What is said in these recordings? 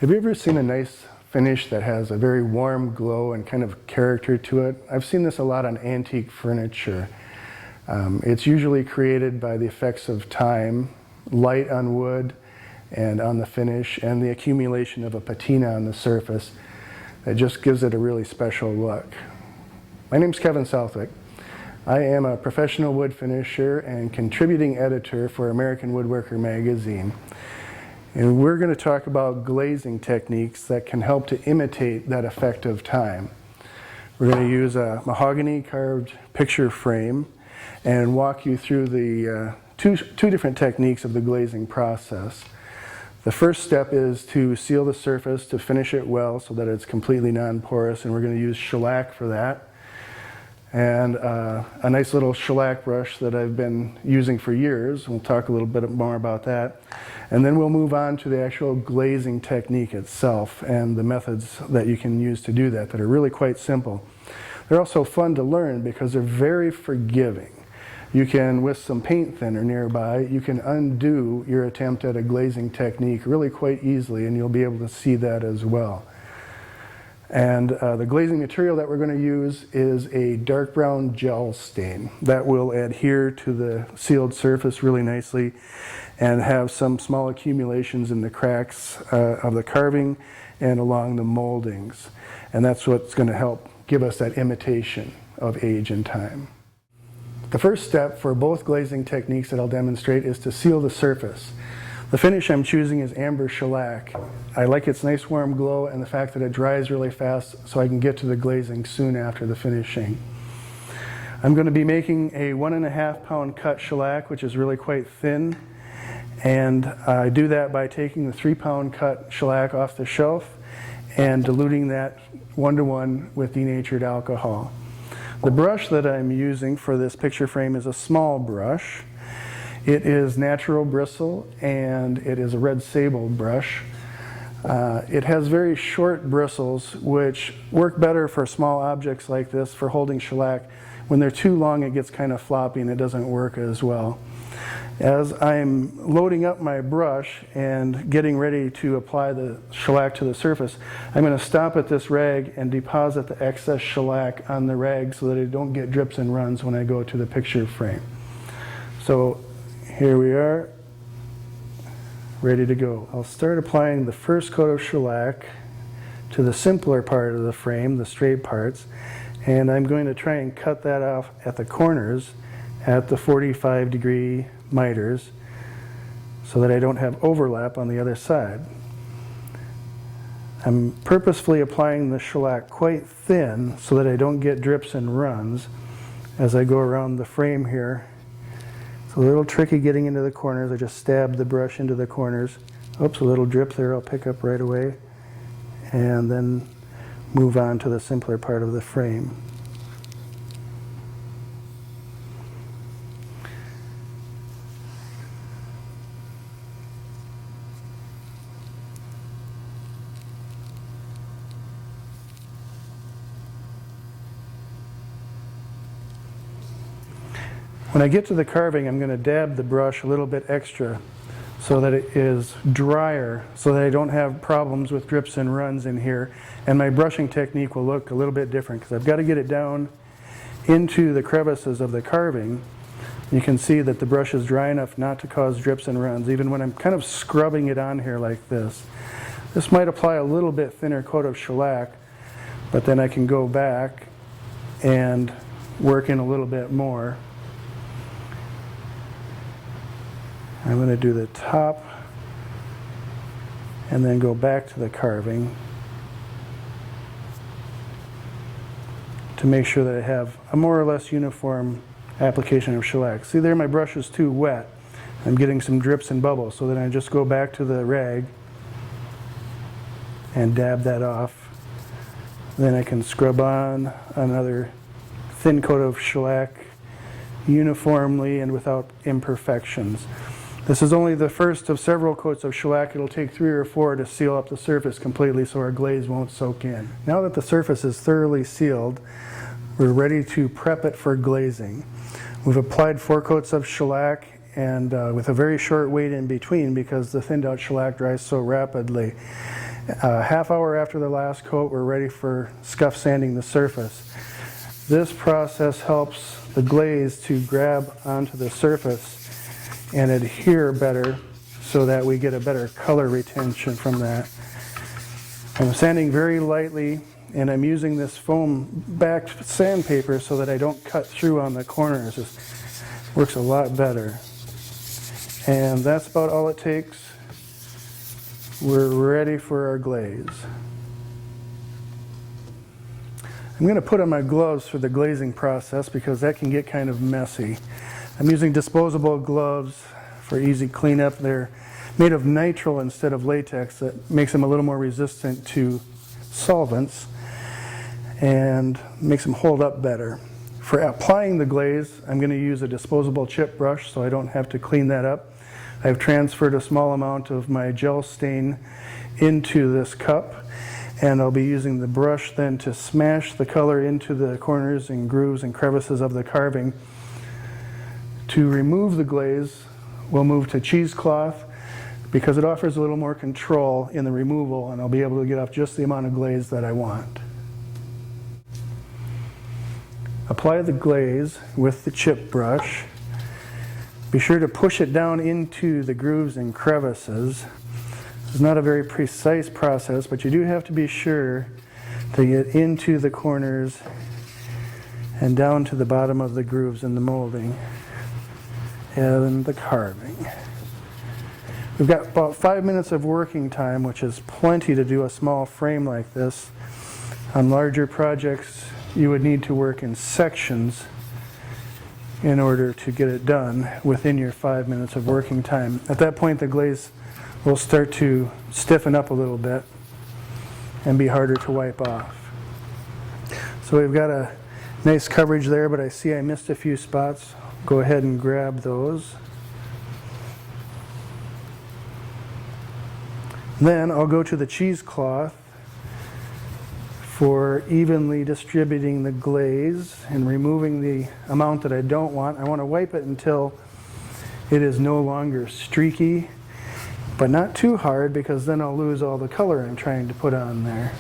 Have you ever seen a nice finish that has a very warm glow and kind of character to it? I've seen this a lot on antique furniture. It's usually created by the effects of time, light on wood and on the finish, and the accumulation of a patina on the surface that just gives it a really special look. My name's Kevin Southwick. I am a professional wood finisher and contributing editor for American Woodworker magazine. And we're going to talk about glazing techniques that can help to imitate that effect of time. We're going to use a mahogany carved picture frame and walk you through the two different techniques of the glazing process. The first step is to seal the surface to finish it well so that it's completely non-porous, and we're going to use shellac for that. And a nice little shellac brush that I've been using for years. We'll talk a little bit more about that. And then we'll move on to the actual glazing technique itself and the methods that you can use to do that are really quite simple. They're also fun to learn because they're very forgiving. You can, with some paint thinner nearby, you can undo your attempt at a glazing technique really quite easily, and you'll be able to see that as well. And the glazing material that we're going to use is a dark brown gel stain that will adhere to the sealed surface really nicely and have some small accumulations in the cracks of the carving and along the moldings. And that's what's going to help give us that imitation of age and time. The first step for both glazing techniques that I'll demonstrate is to seal the surface. The finish I'm choosing is amber shellac. I like its nice warm glow and the fact that it dries really fast so I can get to the glazing soon after the finishing. I'm going to be making a 1.5 pound cut shellac, which is really quite thin, and I do that by taking the 3 pound cut shellac off the shelf and diluting that 1:1 with denatured alcohol. The brush that I'm using for this picture frame is a small brush. It is natural bristle and it is a red sable brush. It has very short bristles which work better for small objects like this for holding shellac. When they're too long it gets kind of floppy and it doesn't work as well. As I'm loading up my brush and getting ready to apply the shellac to the surface, I'm going to stop at this rag and deposit the excess shellac on the rag so that I don't get drips and runs when I go to the picture frame. So here we are, ready to go. I'll start applying the first coat of shellac to the simpler part of the frame, the straight parts, and I'm going to try and cut that off at the corners at the 45-degree miters so that I don't have overlap on the other side. I'm purposefully applying the shellac quite thin so that I don't get drips and runs as I go around the frame here. A little tricky getting into the corners. I just stabbed the brush into the corners. Oops, a little drip there I'll pick up right away. And then move on to the simpler part of the frame. When I get to the carving, I'm going to dab the brush a little bit extra so that it is drier, so that I don't have problems with drips and runs in here. And my brushing technique will look a little bit different because I've got to get it down into the crevices of the carving. You can see that the brush is dry enough not to cause drips and runs, even when I'm kind of scrubbing it on here like this. This might apply a little bit thinner coat of shellac, but then I can go back and work in a little bit more. I'm going to do the top and then go back to the carving to make sure that I have a more or less uniform application of shellac. See there, my brush is too wet. I'm getting some drips and bubbles, so then I just go back to the rag and dab that off. Then I can scrub on another thin coat of shellac uniformly and without imperfections. This is only the first of several coats of shellac. It'll take 3 or 4 to seal up the surface completely so our glaze won't soak in. Now that the surface is thoroughly sealed, we're ready to prep it for glazing. We've applied 4 coats of shellac and with a very short wait in between because the thinned out shellac dries so rapidly. A half hour after the last coat, we're ready for scuff sanding the surface. This process helps the glaze to grab onto the surface and adhere better so that we get a better color retention from that. I'm sanding very lightly, and I'm using this foam backed sandpaper so that I don't cut through on the corners. It works a lot better. And that's about all it takes. We're ready for our glaze. I'm going to put on my gloves for the glazing process because that can get kind of messy. I'm using disposable gloves for easy cleanup. They're made of nitrile instead of latex. That makes them a little more resistant to solvents and makes them hold up better. For applying the glaze, I'm going to use a disposable chip brush so I don't have to clean that up. I've transferred a small amount of my gel stain into this cup, and I'll be using the brush then to smash the color into the corners and grooves and crevices of the carving. To remove the glaze, we'll move to cheesecloth because it offers a little more control in the removal, and I'll be able to get off just the amount of glaze that I want. Apply the glaze with the chip brush. Be sure to push it down into the grooves and crevices. It's not a very precise process, but you do have to be sure to get into the corners and down to the bottom of the grooves in the molding and the carving. We've got about 5 minutes of working time, which is plenty to do a small frame like this. On larger projects, you would need to work in sections in order to get it done within your 5 minutes of working time. At that point, the glaze will start to stiffen up a little bit and be harder to wipe off. So we've got a nice coverage there, but I see I missed a few spots. Go ahead and grab those. Then I'll go to the cheesecloth for evenly distributing the glaze and removing the amount that I don't want. I want to wipe it until it is no longer streaky, but not too hard because then I'll lose all the color I'm trying to put on there.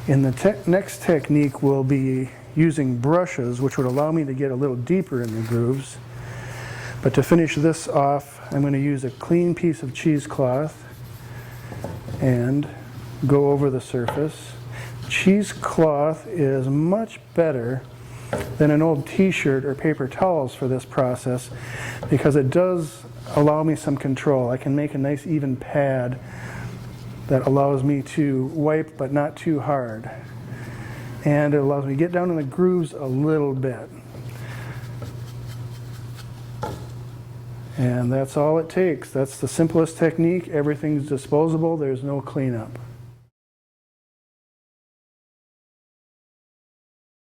In the next technique, we'll be using brushes, which would allow me to get a little deeper in the grooves. But to finish this off, I'm going to use a clean piece of cheesecloth and go over the surface. Cheesecloth is much better than an old t-shirt or paper towels for this process because it does allow me some control. I can make a nice even pad that allows me to wipe but not too hard. And it allows me to get down in the grooves a little bit. And that's all it takes. That's the simplest technique. Everything's disposable. There's no cleanup.